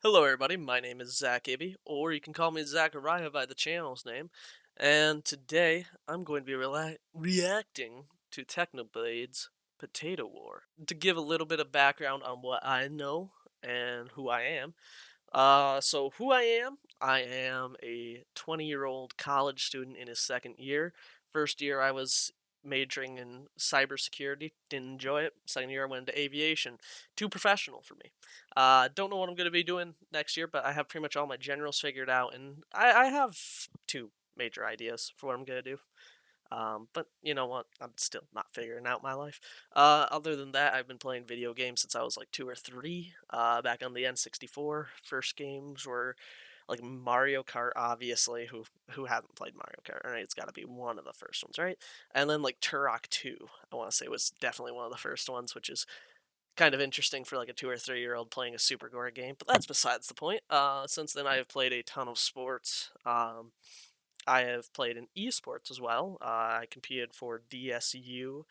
Hello, everybody. My name is Zach Ibby, or you can call me Zachariah by the channel's name. And today I'm going to be reacting to Technoblade's Potato War. To give a little bit of background on what I know and who I am. So who I am a 20-year-old college student in his second year. First year I was majoring in cybersecurity, didn't enjoy it. Second year I went into aviation, too professional for me. Don't know what I'm going to be doing next year, but I have pretty much all my generals figured out, and I have two major ideas for what I'm going to do. But you know what? I'm still not figuring out my life. Other than that, I've been playing video games since I was like two or three. Back on the N64. First games were like Mario Kart, obviously. Who hasn't played Mario Kart? Right? It's got to be one of the first ones, right? And then like Turok 2, I want to say was definitely one of the first ones, which is kind of interesting for like a 2 or 3 year old playing a super gore game. But that's besides the point. Since then, I have played a ton of sports. I have played in esports as well. I competed for DSU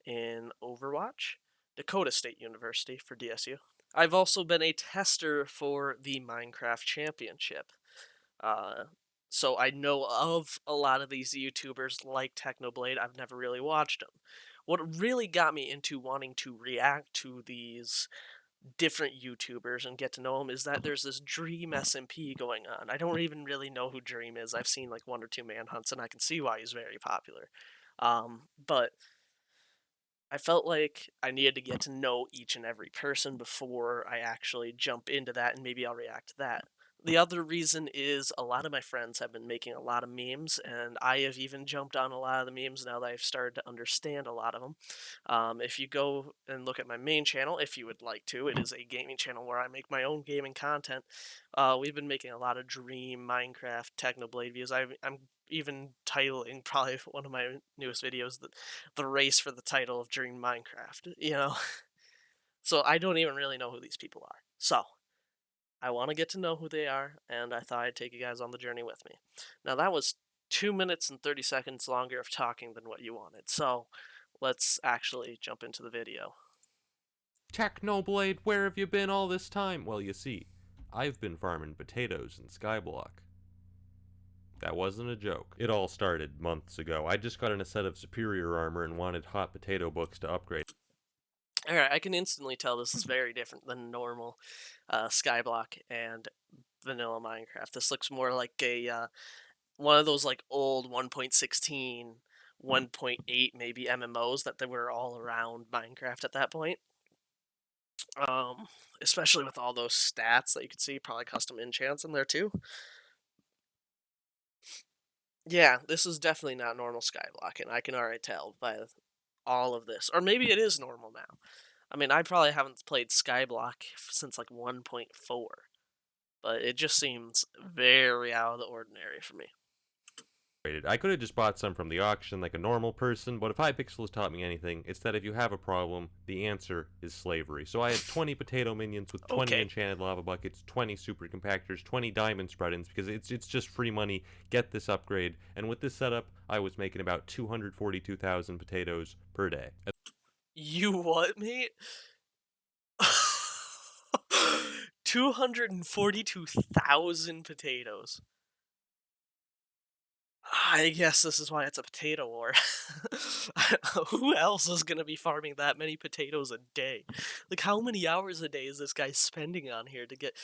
in Overwatch, Dakota State University for DSU. I've also been a tester for the Minecraft Championship. Uh, so I know of a lot of these YouTubers like Technoblade. I've never really watched them. What really got me into wanting to react to these different YouTubers and get to know them is that there's this Dream SMP going on. I don't even really know who Dream is. I've seen like one or two manhunts, and I can see why he's very popular. But I felt like I needed to get to know each and every person before I actually jump into that, and maybe I'll react to that. The other reason is a lot of my friends have been making a lot of memes, and I have even jumped on a lot of the memes now that I've started to understand a lot of them. If you go and look at my main channel, if you would like to, it is a gaming channel where I make my own gaming content. We've been making a lot of Dream, Minecraft, Technoblade views. I'm even titling probably one of my newest videos the race for the title of Dream Minecraft, you know? So I don't even really know who these people are. So I want to get to know who they are, and I thought I'd take you guys on the journey with me. Now, that was 2 minutes and 30 seconds longer of talking than what you wanted, so let's actually jump into the video. Technoblade, where have you been all this time? Well, you see, I've been farming potatoes in Skyblock. That wasn't a joke. It all started months ago. I just got in a set of superior armor and wanted hot potato books to upgrade. Alright, I can instantly tell this is very different than normal Skyblock and vanilla Minecraft. This looks more like a one of those like old 1.16, 1.8 maybe MMOs that they were all around Minecraft at that point. Um, Especially with all those stats that you can see, probably custom enchants in there too. Yeah, this is definitely not normal Skyblock, and I can already tell by all of this. Or maybe it is normal now. I mean, I probably haven't played Skyblock since like 1.4, but it just seems very out of the ordinary for me. I could have just bought some from the auction like a normal person, but if Hypixel has taught me anything, it's that if you have a problem, the answer is slavery. So I had 20 potato minions with 20 Okay, enchanted lava buckets, 20 super compactors, 20 diamond spread-ins, because it's just free money. Get this upgrade. And with this setup, I was making about 242,000 potatoes per day. you what, mate? 242,000 potatoes. I guess this is why it's a potato war. Who else is going to be farming that many potatoes a day? Like, how many hours a day is this guy spending on here to get.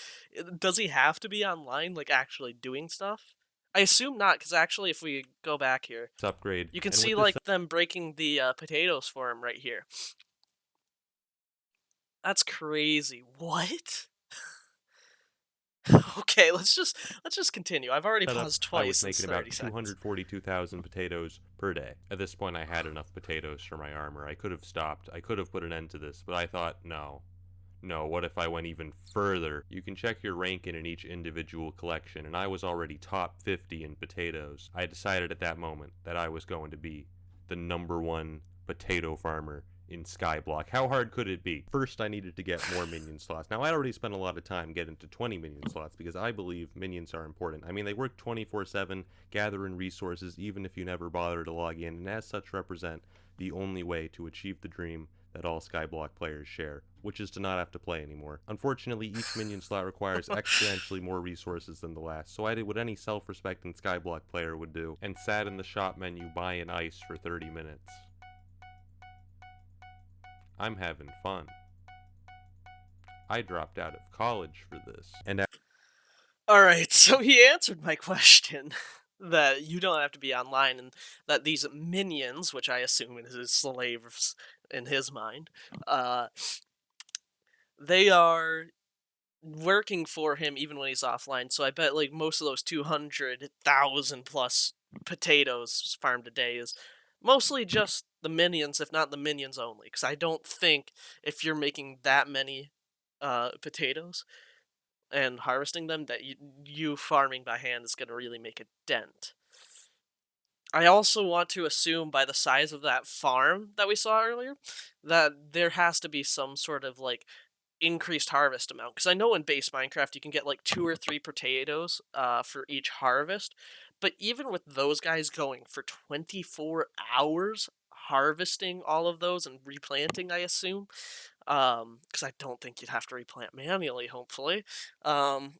Does he have to be online, like, actually doing stuff? I assume not, because actually, if we go back here, Upgrade. you can And see, with this like, them breaking the potatoes for him right here. That's crazy. What? Okay, let's just continue. I've already setup, paused I twice was since making 30 about seconds. 242,000 potatoes per day. At this point, I had enough potatoes for my armor. I could have stopped. I could have put an end to this, but I thought, no. No, what if I went even further? You can check your rank in each individual collection, and I was already top 50 in potatoes. I decided at that moment that I was going to be the #1 potato farmer in Skyblock. How hard could it be? First, I needed to get more minion slots. Now, I'd already spent a lot of time getting to 20 minion slots because I believe minions are important. I mean, they work 24/7, gathering resources even if you never bother to log in, and as such represent the only way to achieve the dream that all Skyblock players share, which is to not have to play anymore. Unfortunately, each minion slot requires exponentially more resources than the last, so I did what any self-respecting Skyblock player would do, and sat in the shop menu buying ice for 30 minutes. I'm having fun. I dropped out of college for this. And Alright, so he answered my question that you don't have to be online and that these minions, which I assume is his slaves in his mind, uh, they are working for him even when he's offline. So I bet like most of those 200,000 plus potatoes farmed a day is mostly just the minions, if not the minions only. Because I don't think if you're making that many potatoes and harvesting them, that you farming by hand is going to really make a dent. I also want to assume by the size of that farm that we saw earlier that there has to be some sort of like increased harvest amount, because I know in base Minecraft you can get like 2 or 3 potatoes for each harvest, but even with those guys going for 24 hours harvesting all of those and replanting, I assume, because I don't think you'd have to replant manually, hopefully. um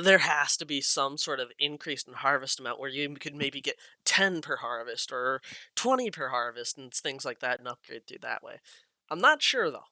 there has to be some sort of increase in harvest amount where you could maybe get 10 per harvest or 20 per harvest and things like that and upgrade through that way. I'm not sure though.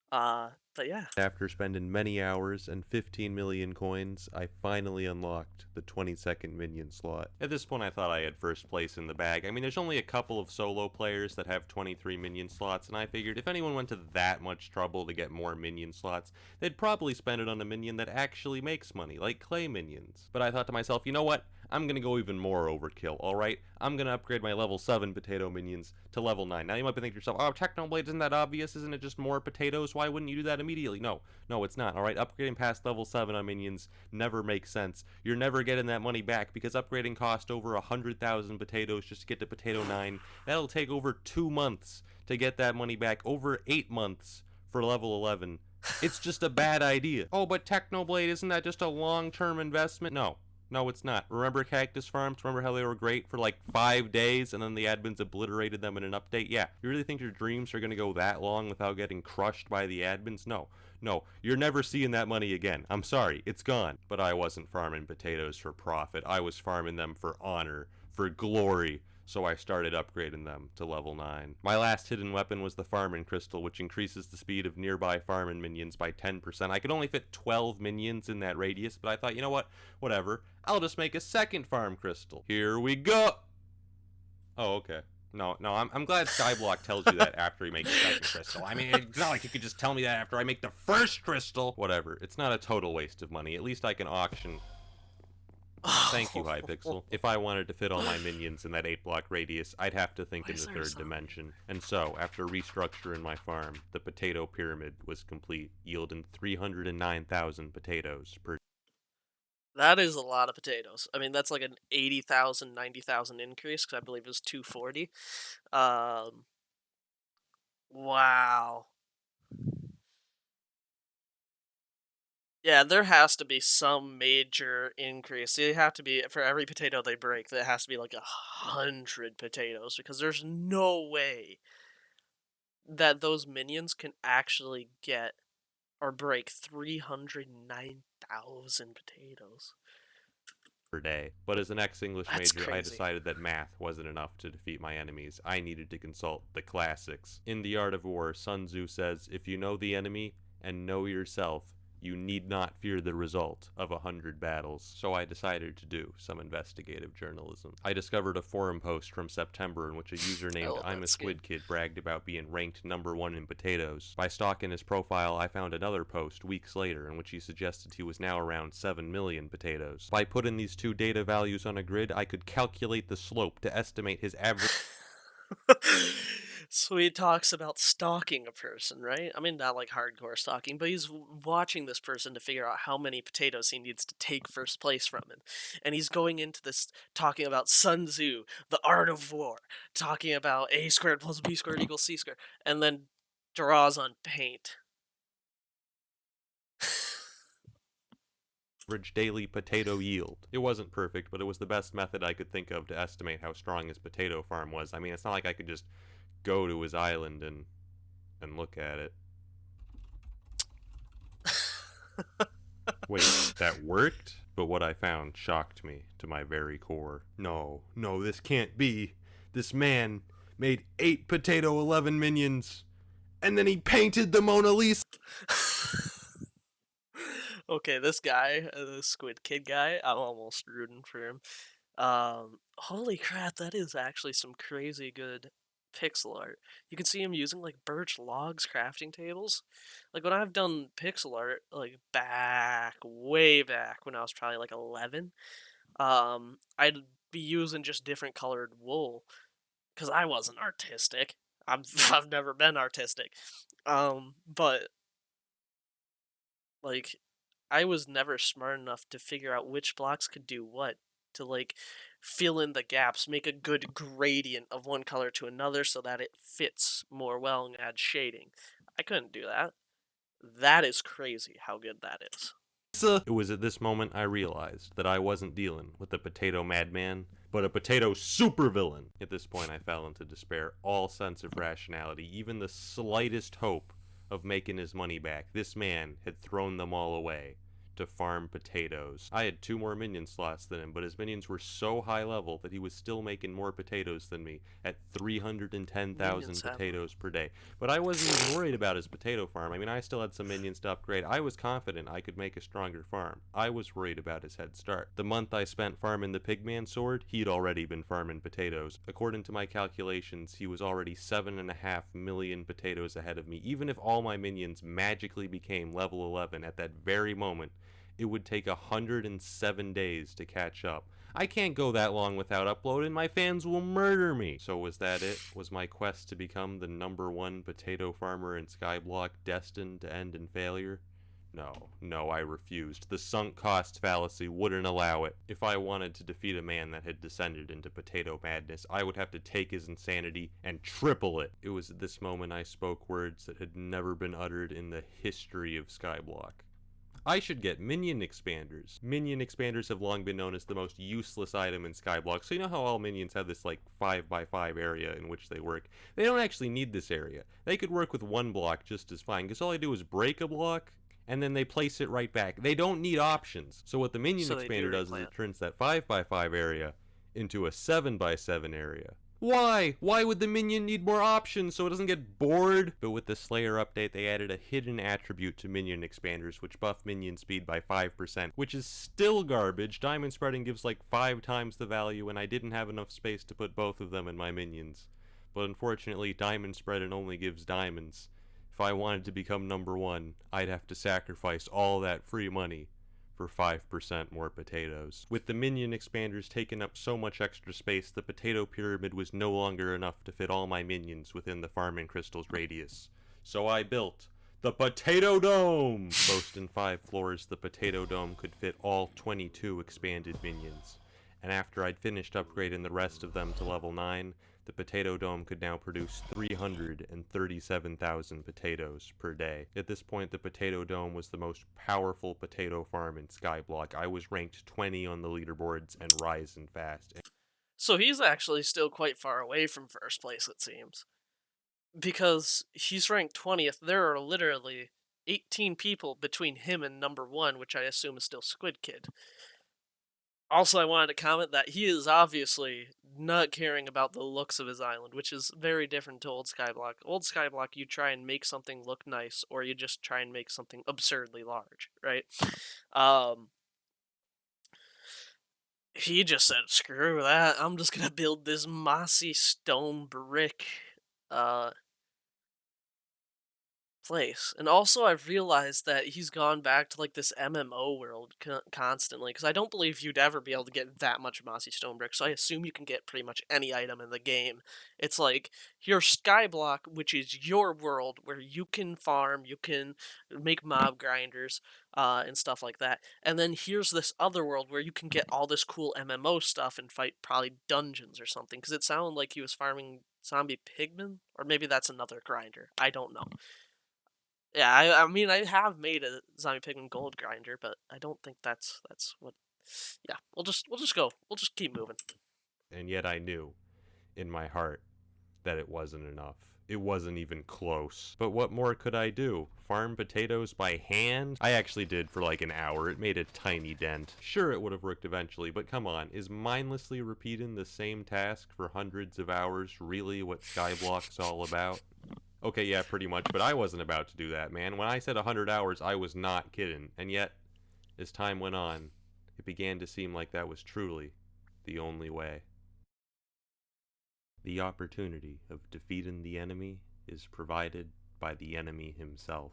But yeah. after spending many hours and 15 million coins, I finally unlocked the 22nd minion slot. At this point, I thought I had first place in the bag. I mean, there's only a couple of solo players that have 23 minion slots, and I figured if anyone went to that much trouble to get more minion slots, they'd probably spend it on a minion that actually makes money, like clay minions. But I thought to myself, you know what? I'm gonna go even more overkill, alright? I'm gonna upgrade my level 7 potato minions to level 9. Now you might be thinking to yourself, oh, Technoblade, isn't that obvious? Isn't it just more potatoes? Why wouldn't you do that immediately? No, it's not, alright? Upgrading past level 7 on minions never makes sense. You're never getting that money back because upgrading cost over 100,000 potatoes just to get to potato 9. That'll take over 2 months to get that money back, over 8 months for level 11. It's just a bad idea. Oh, but Technoblade, isn't that just a long-term investment? No, it's not. Remember Cactus Farms? Remember how they were great for like 5 days and then the admins obliterated them in an update? Yeah. You really think your dreams are going to go that long without getting crushed by the admins? No, you're never seeing that money again. I'm sorry, it's gone. But I wasn't farming potatoes for profit. I was farming them for honor, for glory. So I started upgrading them to level 9. My last hidden weapon was the Farming Crystal, which increases the speed of nearby farming minions by 10%. I could only fit 12 minions in that radius, but I thought, you know what? Whatever. I'll just make a second Farm Crystal. Here we go! Oh, okay. No, I'm glad Skyblock tells you that after you make the second crystal. I mean, it's not like you could just tell me that after I make the first crystal. Whatever. It's not a total waste of money. At least I can auction. Thank you, Hypixel. If I wanted to fit all my minions in that 8-block radius, I'd have to think Why in is the there third so dimension. And so, after restructuring my farm, the potato pyramid was complete, yielding 309,000 potatoes per. That is a lot of potatoes. I mean, that's like an 80,000, 90,000 increase because I believe it was 240. Um, wow. Yeah, there has to be some major increase. They have to be for every potato they break. There has to be like 100 potatoes because there's no way that those minions can actually get or break 309,000 potatoes. Per day. But as an ex-English That's major, I crazy. decided that math wasn't enough to defeat my enemies. I needed to consult the classics. In The Art of War, Sun Tzu says, if you know the enemy and know yourself, you need not fear the result of 100 battles. So I decided to do some investigative journalism. I discovered a forum post from September in which a user I named love I'm that a skin. Squid Kid bragged about being ranked #1 in potatoes. By stalking his profile, I found another post weeks later in which he suggested he was now around 7 million potatoes. By putting these two data values on a grid, I could calculate the slope to estimate his average. So he talks about stalking a person, right? I mean, not like hardcore stalking, but he's watching this person to figure out how many potatoes he needs to take first place from him. And he's going into this talking about Sun Tzu, the art of war, talking about a squared plus b squared equals c squared, and then draws on paint. Daily potato yield. It wasn't perfect, but it was the best method I could think of to estimate how strong his potato farm was. I mean, it's not like I could just go to his island and and look at it. Wait, that worked? But what I found shocked me to my very core. No, no, this can't be. This man made 8 potato 11 minions, and then he painted the Mona Lisa. Okay, this guy, the Squid Kid guy, I'm almost rooting for him. Holy crap, that is actually some crazy good pixel art. You can see him using like birch logs crafting tables. Like when I've done pixel art, like way back when I was probably like 11, I'd be using just different colored wool because I wasn't artistic. I've never been artistic. But like I was never smart enough to figure out which blocks could do what to like fill in the gaps, make a good gradient of one color to another so that it fits more well and add shading. I couldn't do that. That is crazy how good that is. It was at this moment I realized that I wasn't dealing with a potato madman, but a potato supervillain. At this point, I fell into despair. All sense of rationality, even the slightest hope of making his money back, this man had thrown them all away to farm potatoes. I had 2 more minion slots than him, but his minions were so high level that he was still making more potatoes than me at 310,000 Minions have potatoes per day. But I wasn't even worried about his potato farm. I mean, I still had some minions to upgrade. I was confident I could make a stronger farm. I was worried about his head start. The month I spent farming the Pigman sword, he'd already been farming potatoes. According to my calculations, he was already 7.5 million potatoes ahead of me. Even if all my minions magically became level 11 at that very moment, it would take 107 days to catch up. I can't go that long without uploading. My fans will murder me. So was that it? Was my quest to become the #1 potato farmer in Skyblock destined to end in failure? No, no, I refused. The sunk cost fallacy wouldn't allow it. If I wanted to defeat a man that had descended into potato madness, I would have to take his insanity and triple it. It was at this moment I spoke words that had never been uttered in the history of Skyblock. I should get minion expanders. Minion expanders have long been known as the most useless item in Skyblock. So you know how all minions have this like 5x5 area in which they work? They don't actually need this area. They could work with 1 block just as fine, because all I do is break a block and then they place it right back. They don't need options. So what the minion so they do expander does is replant. it turns that 5x5 area into a 7x7 area. Why? Why would the minion need more options so it doesn't get bored? But with the Slayer update, they added a hidden attribute to minion expanders, which buff minion speed by 5%, which is still garbage. Diamond spreading gives like 5 times the value, and I didn't have enough space to put both of them in my minions. But unfortunately, diamond spreading only gives diamonds. If I wanted to become #1, I'd have to sacrifice all that free money for 5% more potatoes. With the minion expanders taking up so much extra space, the potato pyramid was no longer enough to fit all my minions within the farming crystal's radius. So I built the Potato Dome! Boasting 5 floors, the Potato Dome could fit all 22 expanded minions. And after I'd finished upgrading the rest of them to level 9, the Potato Dome could now produce 337,000 potatoes per day. At this point, the Potato Dome was the most powerful potato farm in Skyblock. I was ranked 20 on the leaderboards and rising fast. So he's actually still quite far away from first place, it seems. Because he's ranked 20th, there are literally 18 people between him and #1, which I assume is still Squid Kid. Also, I wanted to comment that he is obviously not caring about the looks of his island, which is very different to old Skyblock. Old Skyblock, you try and make something look nice, or you just try and make something absurdly large, right? Um, he just said, "Screw that! I'm just gonna build this mossy stone brick, uh, place." And also, I've realized that he's gone back to like this MMO world constantly because I don't believe you'd ever be able to get that much mossy stone brick. So I assume you can get pretty much any item in the game. It's like your Skyblock, which is your world where you can farm, you can make mob grinders, and stuff like that. And then here's this other world where you can get all this cool MMO stuff and fight probably dungeons or something. Because it sounded like he was farming zombie pigmen, or maybe that's another grinder. I don't know. Yeah, I mean I have made a zombie pigman gold grinder, but I don't think that's what. Yeah, we'll just go. We'll just keep moving. And yet I knew in my heart that it wasn't enough. It wasn't even close. But what more could I do? Farm potatoes by hand? I actually did for like an hour. It made a tiny dent. Sure, it would have worked eventually, but come on, is mindlessly repeating the same task for hundreds of hours really what Skyblock's all about? Okay, yeah, pretty much, but I wasn't about to do that, man. When I said 100 hours, I was not kidding. And yet, as time went on, it began to seem like that was truly the only way. The opportunity of defeating the enemy is provided by the enemy himself.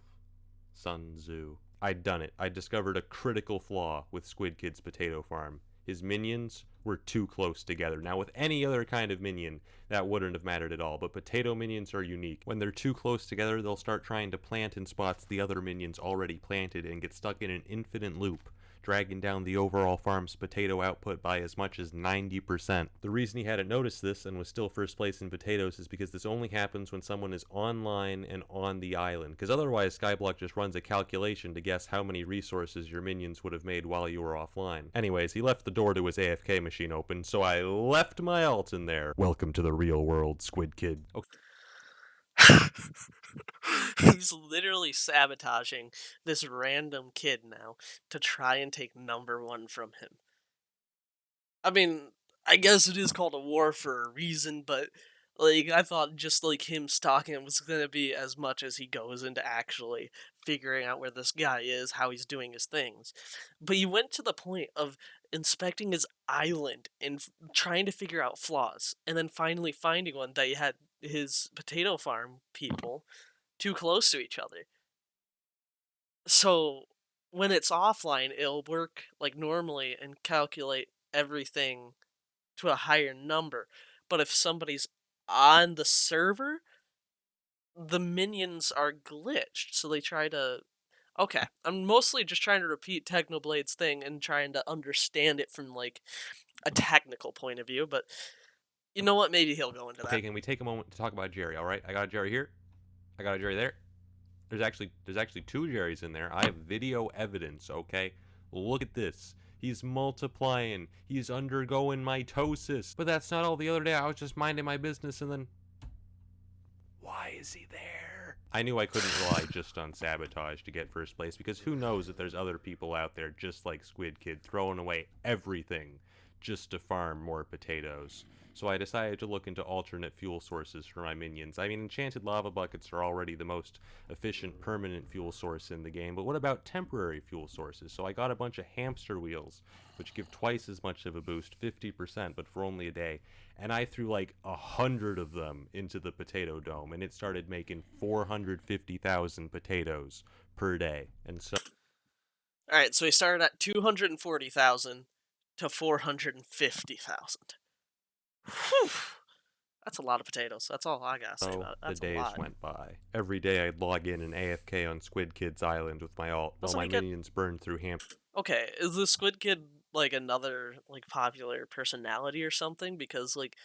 Sun Tzu. I'd done it. I discovered a critical flaw with Squid Kid's potato farm. His minions were too close together. Now, with any other kind of minion, that wouldn't have mattered at all, but potato minions are unique. When they're too close together, they'll start trying to plant in spots the other minions already planted and get stuck in an infinite loop, dragging down the overall farm's potato output by as much as 90%. The reason he hadn't noticed this and was still first place in potatoes is because this only happens when someone is online and on the island, because otherwise Skyblock just runs a calculation to guess how many resources your minions would have made while you were offline. Anyways, he left the door to his AFK machine open, so I left my alt in there. Welcome to the real world, Squid Kid. Okay. He's literally sabotaging this random kid now to try and take #1 from him. I mean, I guess it is called a war for a reason, but like I thought just like him stalking him was gonna be as much as he goes into actually figuring out where this guy is, how he's doing his things. But he went to the point of inspecting his island and trying to figure out flaws, and then finally finding one that he had his potato farm people too close to each other. So when it's offline, it'll work like normally and calculate everything to a higher number. But if somebody's on the server, the minions are glitched. So they try to. Okay, I'm mostly just trying to repeat Technoblade's thing and trying to understand it from like a technical point of view. But you know what? Maybe he'll go into Okay, that. can we take a moment to talk about Jerry, alright? I got a Jerry here. I got a Jerry there. There's actually two Jerrys in there. I have video evidence, okay? Look at this. He's multiplying. He's undergoing mitosis. But that's not all. The other day I was just minding my business and then why is he there? I knew I couldn't rely just on sabotage to get first place because who knows if there's other people out there just like Squid Kid throwing away everything just to farm more potatoes. So I decided to look into alternate fuel sources for my minions. I mean, enchanted lava buckets are already the most efficient permanent fuel source in the game, but what about temporary fuel sources? So I got a bunch of hamster wheels, which give twice as much of a boost, 50%, but for only a day. And I threw like 100 of them into the potato dome, and it started making 450,000 potatoes per day. And so All right, so he started at 240,000 to 450,000. Whew. That's a lot of potatoes. That's all I gotta say about it. the That's a days lot. went by. Every day I'd log in and AFK on Squid Kid's island with my alt while Doesn't my he get minions burned through hamster. okay? Is the Squid Kid like another like popular personality or something? Because like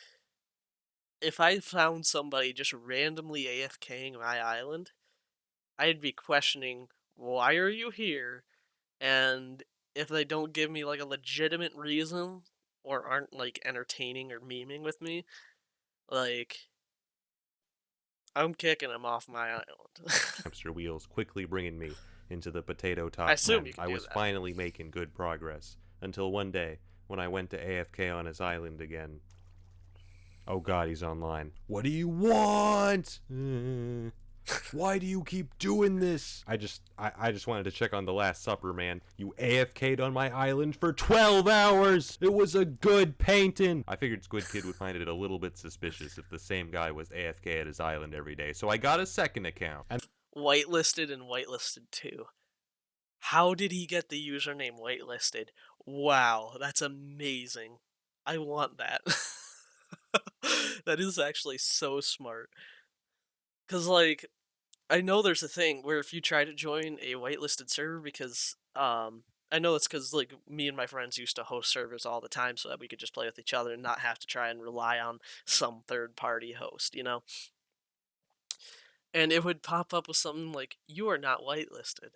if I found somebody just randomly AFKing my island, I'd be questioning why are you here, and if they don't give me like a legitimate reason or aren't like entertaining or memeing with me, like I'm kicking them off my island. Hamster wheels, quickly bringing me into the potato I top assume you 10. can I do was that. finally making good progress until one day when I went to AFK on his island again. Oh god, he's online. What do you want? Why do you keep doing this? I just wanted to check on the Last Supper, man. You AFK'd on my island for 12 hours! It was a good painting! I figured Squid Kid would find it a little bit suspicious if the same guy was AFK at his island every day, so I got a second account. And Whitelisted and whitelisted too. How did he get the username whitelisted? Wow, that's amazing. I want that. That is actually so smart. Cause like I know there's a thing where if you try to join a whitelisted server because I know it's because like me and my friends used to host servers all the time so that we could just play with each other and not have to try and rely on some third party host, you know? And it would pop up with something like, you are not whitelisted.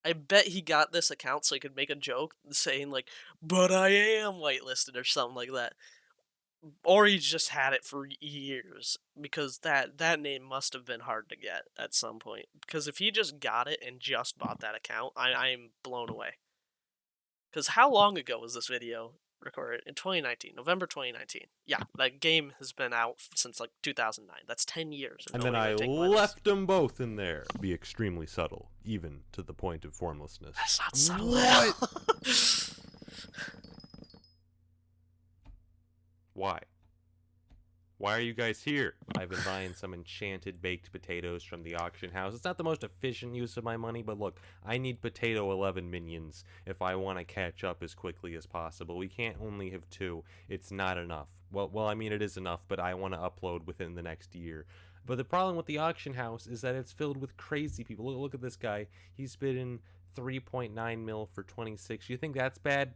I bet he got this account so he could make a joke saying like, but I am whitelisted or something like that. Or he's just had it for years because that name must have been hard to get at some point. Because if he just got it and just bought that account, I'm blown away. Because how long ago was this video recorded? In 2019, November 2019. Yeah, that game has been out since like 2009. That's 10 years, and And then nobody I would take my advice. left them both in there. Be extremely subtle, even to the point of formlessness. That's not subtle at What? all. Why? Why are you guys here? I've been buying some enchanted baked potatoes from the auction house. It's not the most efficient use of my money, but look, I need potato 11 minions if I want to catch up as quickly as possible. We can't only have 2. It's not enough. Well, I mean it is enough, but I want to upload within the next year. But the problem with the auction house is that it's filled with crazy people. Look at this guy. He's bidding 3.9 mil for 26. You think that's bad?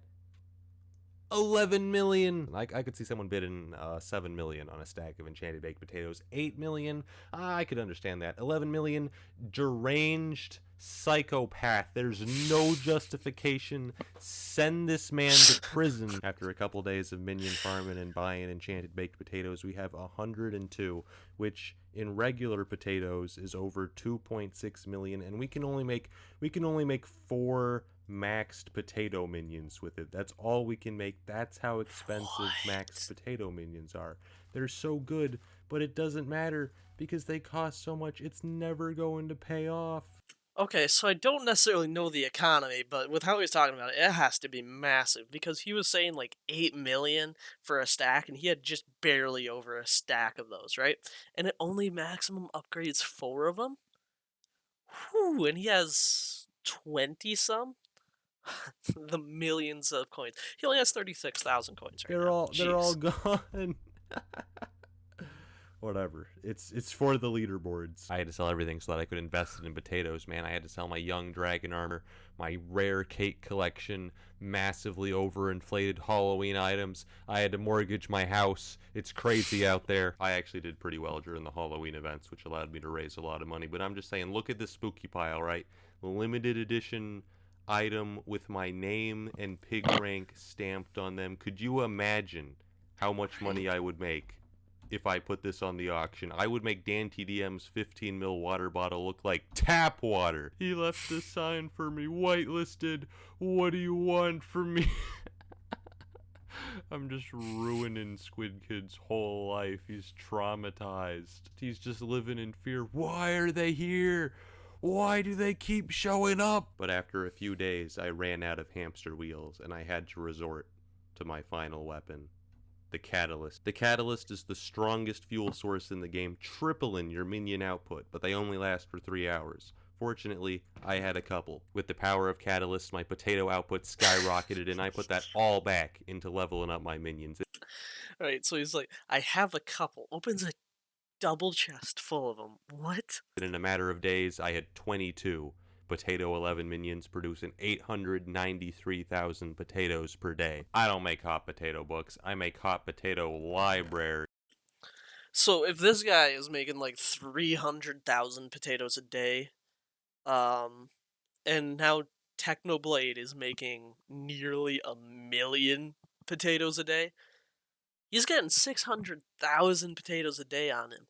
11 million. I could see someone bidding 7 million on a stack of enchanted baked potatoes. 8 million. I could understand that. 11 million. Deranged psychopath. There's no justification. Send this man to prison. After a couple days of minion farming and buying enchanted baked potatoes, we have 102, which in regular potatoes is over 2.6 million, and we can only make 4 maxed potato minions with it. That's all we can make. That's how expensive maxed What? potato minions are. They're so good, but it doesn't matter because they cost so much. It's never going to pay off. Okay, so I don't necessarily know the economy, but with how he's talking about it, it has to be massive because he was saying like 8 million for a stack and he had just barely over a stack of those, right? And it only maximum upgrades 4 of them? Whew, and he has 20 some? The millions of coins. He only has 36,000 coins right now. They're all Jeez. gone. Whatever. It's for the leaderboards. I had to sell everything so that I could invest it in potatoes, man. I had to sell my young dragon armor, my rare cake collection, massively overinflated Halloween items. I had to mortgage my house. It's crazy out there. I actually did pretty well during the Halloween events, which allowed me to raise a lot of money. But I'm just saying, look at this spooky pile, right? Limited edition item with my name and pig rank stamped on them. Could you imagine how much money I would make if I put this on the auction? I would make Dan TDM's 15 mil water bottle look like tap water. He left this sign for me, whitelisted. What do you want from me? I'm just ruining Squid Kid's whole life. He's traumatized. He's just living in fear. Why are they here? Why do they keep showing up? But after a few days, I ran out of hamster wheels and I had to resort to my final weapon, the catalyst. The catalyst is the strongest fuel source in the game, tripling your minion output, but they only last for 3 hours. Fortunately, I had a couple. With the power of catalyst, my potato output skyrocketed, and I put that all back into leveling up my minions. Alright, so he's like, I have a couple. Opens a double chest full of them. What? In a matter of days, I had 22 potato 11 minions producing 893,000 potatoes per day. I don't make hot potato books. I make hot potato library. So if this guy is making like 300,000 potatoes a day, um, and now Technoblade is making nearly 1 million potatoes a day, he's getting 600,000 potatoes a day on him.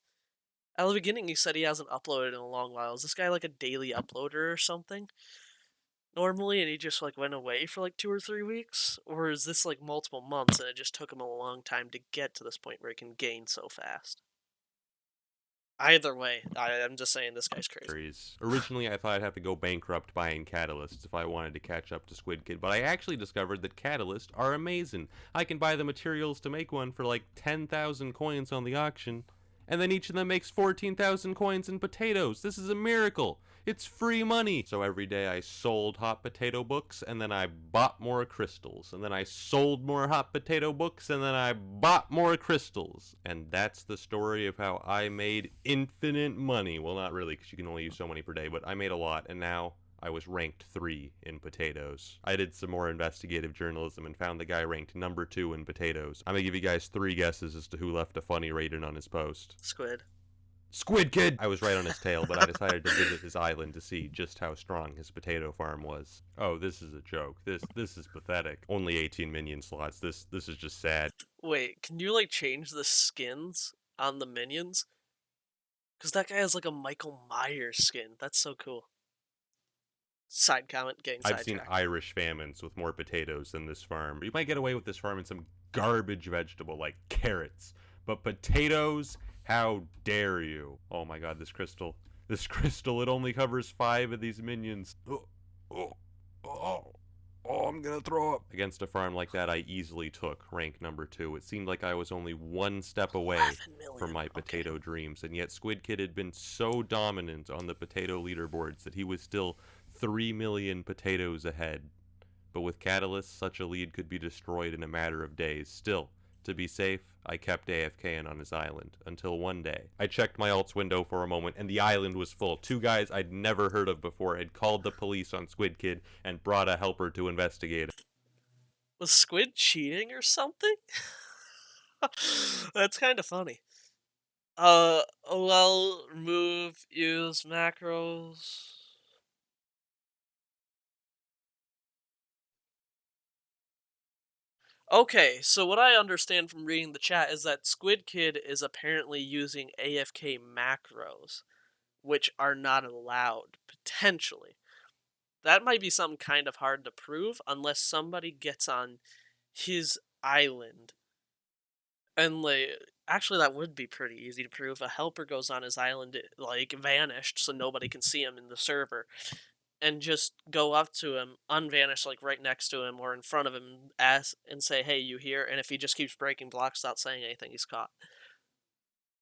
At the beginning, he said he hasn't uploaded in a long while. Is this guy like a daily uploader or something? Normally, and he just like went away for like 2 or 3 weeks, or is this like multiple months and it just took him a long time to get to this point where he can gain so fast? Either way, I'm just saying this guy's crazy. Originally, I thought I'd have to go bankrupt buying catalysts if I wanted to catch up to Squid Kid, but I actually discovered that catalysts are amazing. I can buy the materials to make one for like 10,000 coins on the auction, and then each of them makes 14,000 coins in potatoes. This is a miracle. It's free money. So every day I sold hot potato books, and then I bought more crystals, and then I sold more hot potato books, and then I bought more crystals. And that's the story of how I made infinite money. Well, not really, because you can only use so many per day, but I made a lot, and now I was ranked 3 in potatoes. I did some more investigative journalism and found the guy ranked number 2 in potatoes. I'm gonna give you guys 3 guesses as to who left a funny rating on his post. Squid. Squid Kid! I was right on his tail, but I decided to visit his island to see just how strong his potato farm was. Oh, this is a joke. This is pathetic. Only 18 minion slots. This is just sad. Wait, can you like change the skins on the minions? Because that guy has like a Michael Myers skin. That's so cool. Side comment, getting I've seen sidetracked. Irish famines with more potatoes than this farm. You might get away with this farm in some garbage vegetable like carrots, but potatoes? How dare you? Oh my god, this crystal. This crystal, it only covers 5 of these minions. Oh, oh, oh, oh, I'm gonna throw up. Against a farm like that, I easily took rank number 2. It seemed like I was only one step away 11 from million. my Okay. potato dreams, and yet Squid Kid had been so dominant on the potato leaderboards that he was still 3 million potatoes ahead. But with Catalyst, such a lead could be destroyed in a matter of days. Still, to be safe, I kept AFKing on his island, until one day. I checked my alt's window for a moment, and the island was full. 2 guys I'd never heard of before had called the police on Squid Kid and brought a helper to investigate. Was Squid cheating or something? That's kind of funny. Well, remove, use macros. Okay, so what I understand from reading the chat is that Squid Kid is apparently using AFK macros, which are not allowed, potentially. That might be something kind of hard to prove unless somebody gets on his island. And, like, actually, that would be pretty easy to prove. A helper goes on his island, like, vanished, so nobody can see him in the server, and just go up to him, unvanish, like, right next to him or in front of him, ask and say, "Hey, you here?" And if he just keeps breaking blocks without saying anything, he's caught.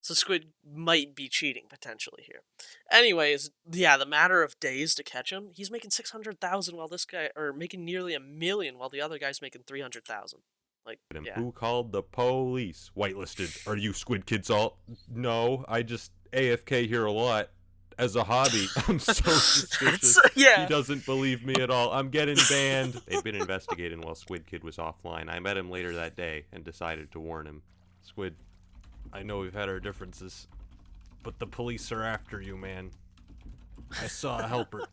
So Squid might be cheating potentially here. Anyways, yeah, the matter of days to catch him. He's making 600,000 while this guy, or making nearly 1 million while the other guy's making 300,000. Like, Him. yeah. Who called the police? Whitelisted. Are you Squid Kid's alt? No, I just AFK here a lot. As a hobby. I'm so That's suspicious. He yeah. doesn't believe me at all. I'm getting banned. They'd been investigating while Squid Kid was offline. I met him later that day and decided to warn him. Squid, I know we've had our differences, but the police are after you, man. I saw a helper.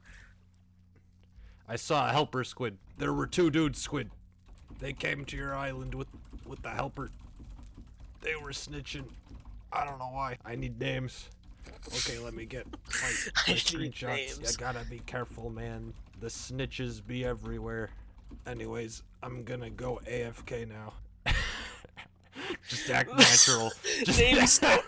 I saw a helper, Squid. There were 2 dudes, Squid. They came to your island with the helper. They were snitching. I don't know why. I need names. Okay, let me get I my need screenshots. names. You gotta be careful, man. The snitches be everywhere. Anyways, I'm gonna go AFK now. Just act natural. Names don't.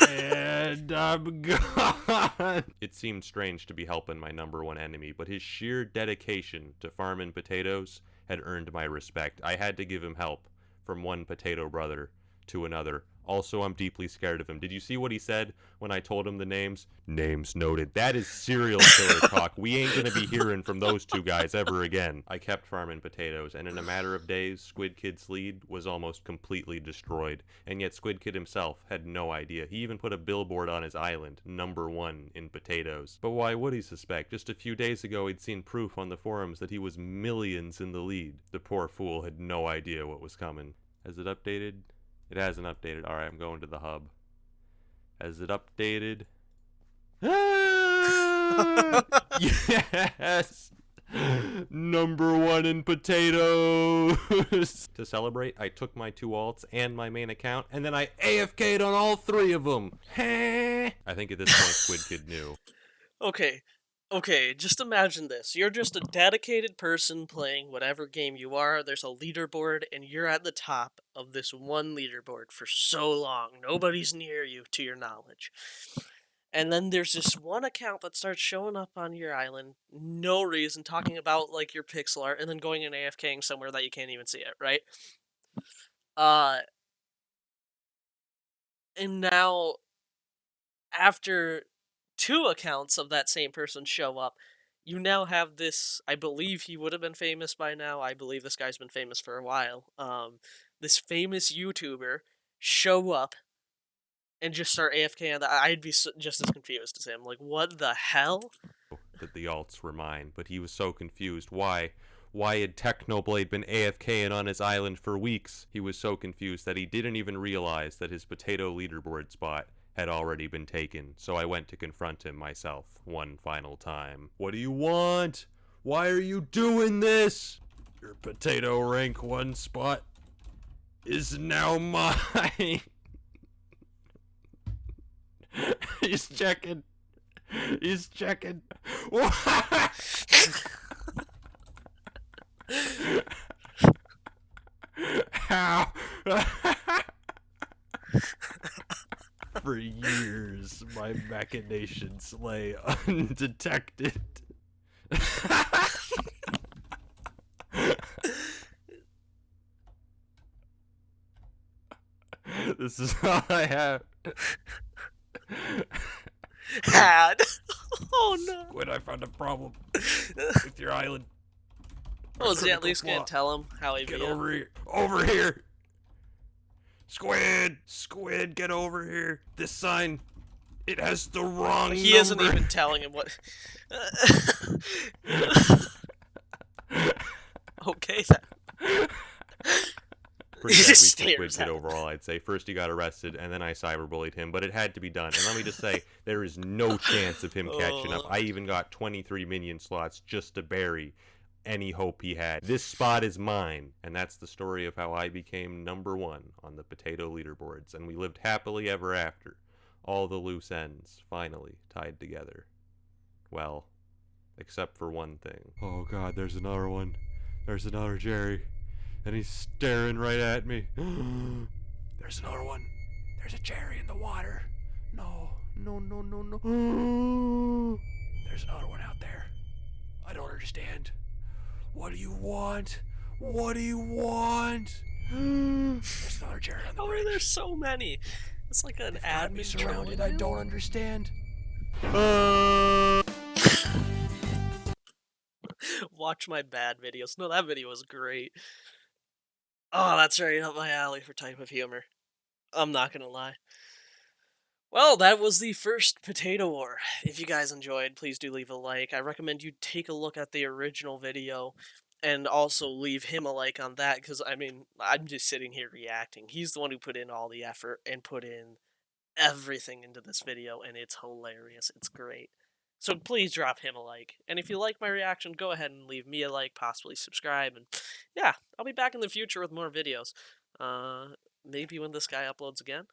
And I'm gone. It seemed strange to be helping my number 1 enemy, but his sheer dedication to farming potatoes had earned my respect. I had to give him help, from one potato brother to another. Also, I'm deeply scared of him. Did you see what he said when I told him the names? Names noted. That is serial killer talk. We ain't gonna be hearing from those 2 guys ever again. I kept farming potatoes, and in a matter of days, Squid Kid's lead was almost completely destroyed. And yet Squid Kid himself had no idea. He even put a billboard on his island, number 1 in potatoes. But why would he suspect? Just a few days ago, he'd seen proof on the forums that he was millions in the lead. The poor fool had no idea what was coming. Has it updated? It hasn't updated. Alright, I'm going to the hub. Has it updated? Yes! Number 1 in potatoes! To celebrate, I took my 2 alts and my main account, and then I AFK'd on all 3 of them. I think at this point, Squid Kid knew. Okay. Okay, just imagine this. You're just a dedicated person playing whatever game you are. There's a leaderboard, and you're at the top of this one leaderboard for so long. Nobody's near you, to your knowledge. And then there's this one account that starts showing up on your island, no reason, talking about, like, your pixel art, and then going and AFKing somewhere that you can't even see it, right? Uh, and now, after 2 accounts of that same person show up, you now have this. I believe he would have been famous by now. I believe this guy's been famous for a while. This famous YouTuber show up and just start AFK. I'd be just as confused as him. Like, what the hell? That the alts were mine, but he was so confused. Why? Why had Technoblade been AFKing on his island for weeks? He was so confused that he didn't even realize that his potato leaderboard spot had already been taken, so I went to confront him myself one final time. What do you want? Why are you doing this? Your potato rank 1 spot is now mine. He's checking. He's checking. How? For years, my machinations lay undetected. This is all I have. Had. Oh no. When I found a problem with your island. Oh, is he at least gonna tell him how he Get beat him? over here. Over here. Squid. Squid, get over here. This sign, it has the wrong He number. isn't even telling him what. Okay then. Pretty He bad just week for stares Squid at Kid him. overall, I'd say. First he got arrested, and then I cyberbullied him, but it had to be done. And let me just say, there is no chance of him catching up. I even got 23 minion slots just to bury any hope he had. This spot is mine, and that's the story of how I became #1 on the potato leaderboards, and we lived happily ever after. All the loose ends finally tied together. Well, except for one thing. Oh god, there's another one. There's another Jerry. And he's staring right at me. There's another one. There's a Jerry in the water. No, no, no, no, no. There's another one out there. I don't understand. What do you want? What do you want? There's another Jerry on the How bridge. are there so many? It's like an admin surrounded. I don't understand. Watch my bad videos. No, that video was great. Oh, that's right up my alley for type of humor. I'm not gonna lie. Well, that was the first Potato War. If you guys enjoyed, please do leave a like. I recommend you take a look at the original video and also leave him a like on that because, I mean, I'm just sitting here reacting. He's the one who put in all the effort and put in everything into this video, and it's hilarious. It's great. So please drop him a like. And if you like my reaction, go ahead and leave me a like, possibly subscribe, and yeah, I'll be back in the future with more videos. Maybe when this guy uploads again.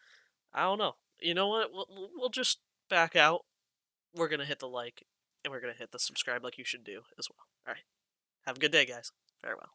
I don't know. You know what? We'll just back out. We're gonna hit the like, and we're gonna hit the subscribe like you should do as well. All right. Have a good day, guys. Farewell.